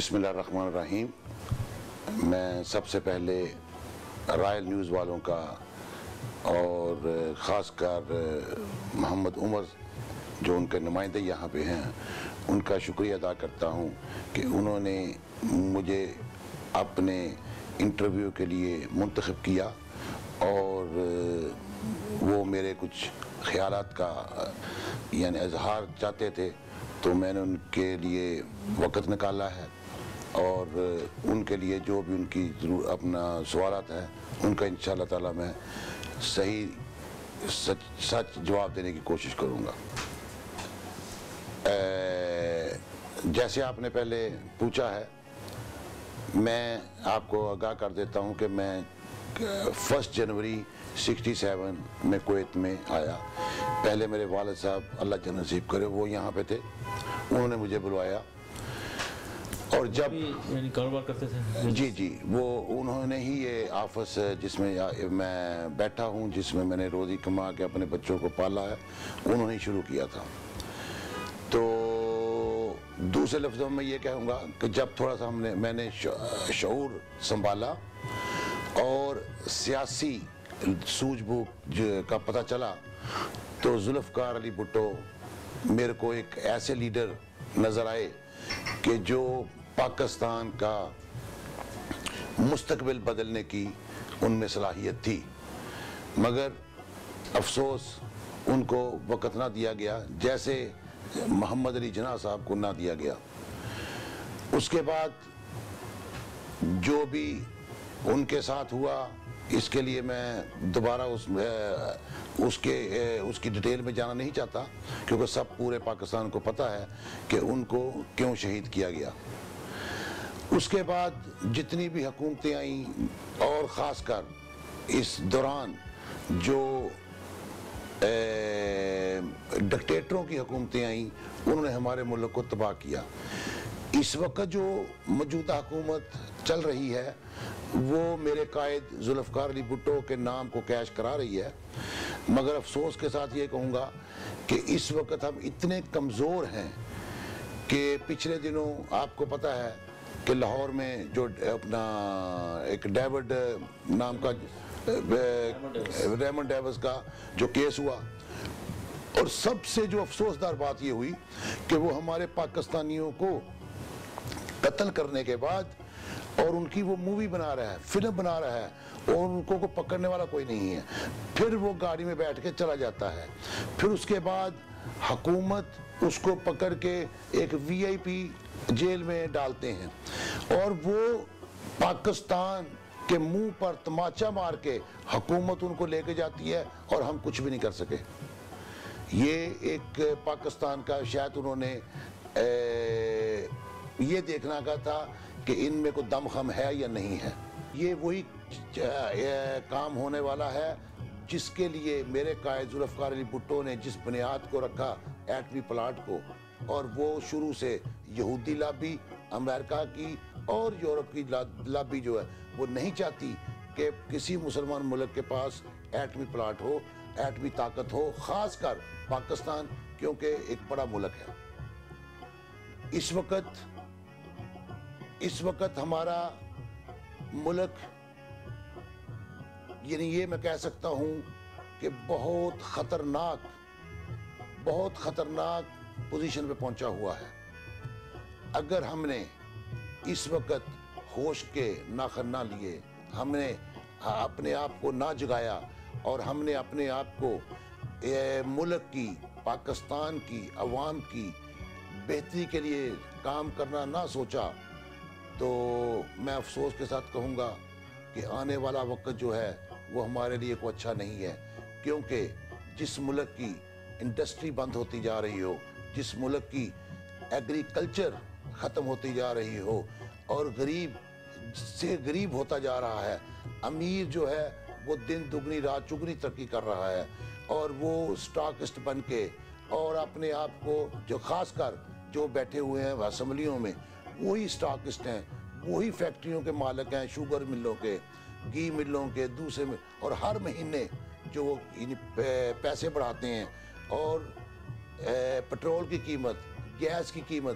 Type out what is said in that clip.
بسم اللہ الرحمن الرحیم. میں سب سے پہلے رائل نیوز والوں کا اور خاص کر محمد عمر جو ان کے نمائندے یہاں پہ ہیں ان کا شکریہ ادا کرتا ہوں کہ انہوں نے مجھے اپنے انٹرویو کے لیے منتخب کیا اور وہ میرے کچھ خیالات کا یعنی اظہار چاہتے تھے تو میں نے ان کے لیے وقت نکالا ہے اور ان کے لیے جو بھی ان کی اپنا سوالات ہیں ان کا انشاءاللہ تعالی میں صحیح سچ جواب دینے کی کوشش کروں گا. جیسے آپ نے پہلے پوچھا ہے میں آپ کو آگاہ کر دیتا ہوں کہ میں 1 جنوری 67 میں کویت میں آیا. پہلے میرے والد صاحب اللہ جنت نصیب کرے وہ یہاں پہ تھے, انہوں نے مجھے بلوایا اور جب یعنی کاروبار کرتے تھے جی وہ انہوں نے ہی یہ آفس جس میں میں بیٹھا ہوں جس میں میں نے روزی کما کے اپنے بچوں کو پالا ہے انہوں نے شروع کیا تھا. تو دوسرے لفظوں میں یہ کہوں گا کہ جب تھوڑا سا میں نے شعور سنبھالا اور سیاسی سوجھ بوجھ کا پتہ چلا تو ذوالفقار علی بھٹو میرے کو ایک ایسے لیڈر نظر آئے کہ جو پاکستان کا مستقبل بدلنے کی ان میں صلاحیت تھی, مگر افسوس ان کو وقت نہ دیا گیا جیسے محمد علی جناح صاحب کو نہ دیا گیا. اس کے بعد جو بھی ان کے ساتھ ہوا اس کے لیے میں دوبارہ اس کی ڈیٹیل میں جانا نہیں چاہتا کیونکہ سب پورے پاکستان کو پتہ ہے کہ ان کو کیوں شہید کیا گیا. اس کے بعد جتنی بھی حکومتیں آئیں اور خاص کر اس دوران جو ڈکٹیٹروں کی حکومتیں آئیں انہوں نے ہمارے ملک کو تباہ کیا. اس وقت جو موجودہ حکومت چل رہی ہے وہ میرے قائد ذوالفقار علی بھٹو کے نام کو کیش کرا رہی ہے, مگر افسوس کے ساتھ یہ کہوں گا کہ اس وقت ہم اتنے کمزور ہیں کہ پچھلے دنوں آپ کو پتہ ہے کہ لاہور میں جو اپنا ایک ڈیوڈ نام کا ریمنڈ ڈیوس کا جو کیس ہوا اور سب سے جو افسوسدار بات یہ ہوئی کہ وہ ہمارے پاکستانیوں کو قتل کرنے کے بعد اور ان کی وہ مووی بنا رہا ہے, فلم بنا رہا ہے اور ان کو پکڑنے والا کوئی نہیں ہے. پھر وہ گاڑی میں بیٹھ کے چلا جاتا ہے, پھر اس کے بعد حکومت اس کو پکڑ کے ایک VIP جیل میں ڈالتے ہیں اور وہ پاکستان کے منہ پر تماچا مار کے حکومت ان کو لے کے جاتی ہے اور ہم کچھ بھی نہیں کر سکے. یہ ایک پاکستان کا شاید انہوں نے یہ دیکھنا کا تھا کہ ان میں کوئی دم خم ہے یا نہیں ہے. یہ وہی کام ہونے والا ہے جس کے لیے میرے قائد ذوالفقار علی بھٹو نے جس بنیاد کو رکھا ایٹمی پلانٹ کو, اور وہ شروع سے یہودی لابی امریکہ کی اور یورپ کی لابی جو ہے وہ نہیں چاہتی کہ کسی مسلمان ملک کے پاس ایٹمی پلانٹ ہو, ایٹمی طاقت ہو, خاص کر پاکستان کیونکہ ایک بڑا ملک ہے. اس وقت ہمارا ملک یعنی یہ میں کہہ سکتا ہوں کہ بہت خطرناک پوزیشن پہ پہنچا ہوا ہے. اگر ہم نے اس وقت ہوش کے ناخن نہ لیے, ہم نے اپنے آپ کو نہ جگایا اور ہم نے اپنے آپ کو ملک کی, پاکستان کی عوام کی بہتری کے لیے کام کرنا نہ سوچا تو میں افسوس کے ساتھ کہوں گا کہ آنے والا وقت جو ہے وہ ہمارے لیے کوئی اچھا نہیں ہے. کیونکہ جس ملک کی انڈسٹری بند ہوتی جا رہی ہو, جس ملک کی ایگریکلچر ختم ہوتی جا رہی ہو اور غریب سے غریب ہوتا جا رہا ہے, امیر جو ہے وہ دن دگنی رات چگنی ترقی کر رہا ہے اور وہ سٹاکسٹ بن کے اور اپنے آپ کو جو خاص کر جو بیٹھے ہوئے ہیں اسمبلیوں میں وہی سٹاکسٹ ہیں, وہی فیکٹریوں کے مالک ہیں, شوگر ملوں کے, گھی ملوں کے, دوسرے میں, اور ہر مہینے جو پیسے بڑھاتے ہیں اور پٹرول کی قیمت, گیس کی قیمت